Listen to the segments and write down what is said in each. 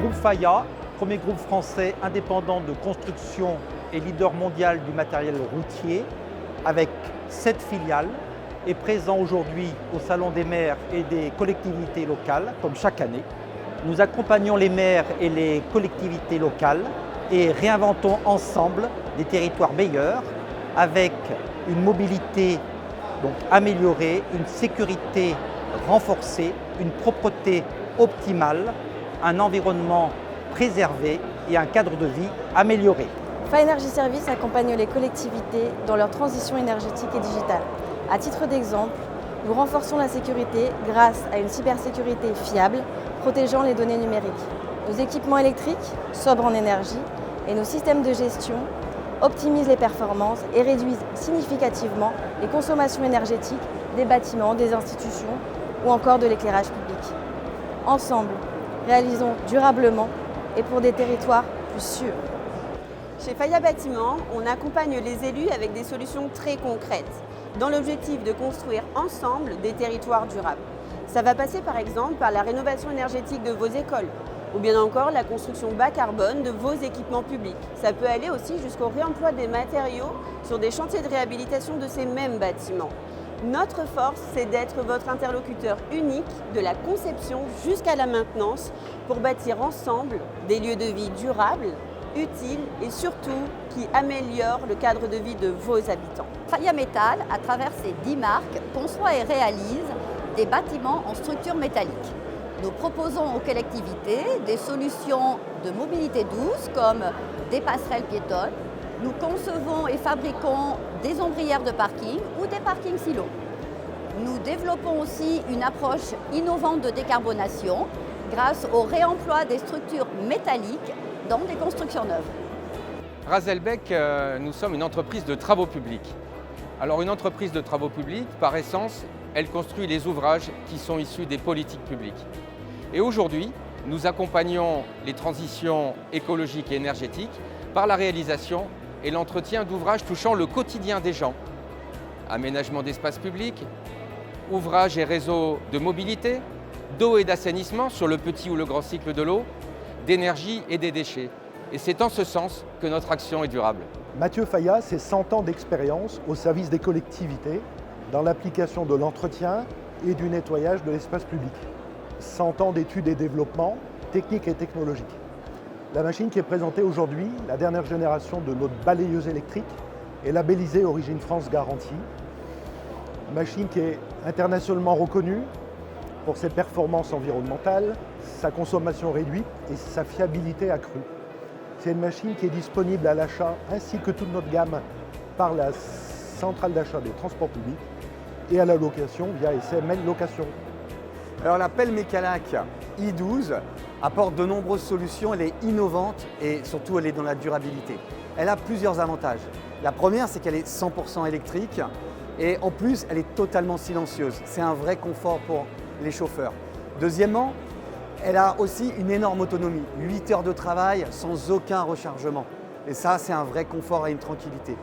groupe Faya, premier groupe français indépendant de construction et leader mondial du matériel routier, avec 7 filiales, est présent aujourd'hui au Salon des maires et des collectivités locales, comme chaque année. Nous accompagnons les maires et les collectivités locales et réinventons ensemble des territoires meilleurs avec une mobilité donc améliorée, une sécurité renforcée, une propreté optimale, un environnement préservé et un cadre de vie amélioré. Faya Energy Service accompagne les collectivités dans leur transition énergétique et digitale. À titre d'exemple, nous renforçons la sécurité grâce à une cybersécurité fiable, protégeant les données numériques. Nos équipements électriques, sobres en énergie, et nos systèmes de gestion optimisent les performances et réduisent significativement les consommations énergétiques des bâtiments, des institutions ou encore de l'éclairage public. Ensemble, réalisons durablement et pour des territoires plus sûrs. Chez Faya Bâtiment, on accompagne les élus avec des solutions très concrètes, dans l'objectif de construire ensemble des territoires durables. Ça va passer par exemple par la rénovation énergétique de vos écoles, ou bien encore la construction bas carbone de vos équipements publics. Ça peut aller aussi jusqu'au réemploi des matériaux sur des chantiers de réhabilitation de ces mêmes bâtiments. Notre force, c'est d'être votre interlocuteur unique de la conception jusqu'à la maintenance pour bâtir ensemble des lieux de vie durables, utiles et surtout qui améliorent le cadre de vie de vos habitants. Faya Métal, à travers ses 10 marques, conçoit et réalise des bâtiments en structure métallique. Nous proposons aux collectivités des solutions de mobilité douce comme des passerelles piétonnes. Nous concevons et fabriquons des ombrières de parking ou des parkings silos. Nous développons aussi une approche innovante de décarbonation grâce au réemploi des structures métalliques dans des constructions neuves. Razelbeck, nous sommes une entreprise de travaux publics. Alors une entreprise de travaux publics, par essence, elle construit les ouvrages qui sont issus des politiques publiques. Et aujourd'hui, nous accompagnons les transitions écologiques et énergétiques par la réalisation et l'entretien d'ouvrages touchant le quotidien des gens. Aménagement d'espaces publics, ouvrages et réseaux de mobilité, d'eau et d'assainissement sur le petit ou le grand cycle de l'eau, d'énergie et des déchets. Et c'est en ce sens que notre action est durable. Mathieu Faya, c'est 100 ans d'expérience au service des collectivités dans l'application de l'entretien et du nettoyage de l'espace public. 100 ans d'études et développement techniques et technologiques. La machine qui est présentée aujourd'hui, la dernière génération de notre balayeuse électrique, est labellisée Origine France Garantie. Machine qui est internationalement reconnue pour ses performances environnementales, sa consommation réduite et sa fiabilité accrue. C'est une machine qui est disponible à l'achat ainsi que toute notre gamme par la centrale d'achat des transports publics et à la location via SML Location. Alors la pelle Mecalac i12 apporte de nombreuses solutions, elle est innovante et surtout elle est dans la durabilité. Elle a plusieurs avantages. La première, c'est qu'elle est 100% électrique et en plus elle est totalement silencieuse. C'est un vrai confort pour les chauffeurs. Deuxièmement, elle a aussi une énorme autonomie, 8 heures de travail sans aucun rechargement. Et ça, c'est un vrai confort et une tranquillité.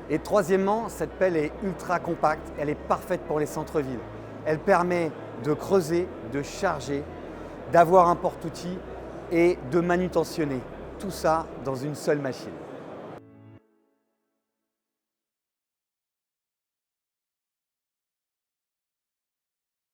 Et troisièmement, cette pelle est ultra compacte, elle est parfaite pour les centres-villes. Elle permet de creuser, de charger, d'avoir un porte-outils et de manutentionner. Tout ça dans une seule machine.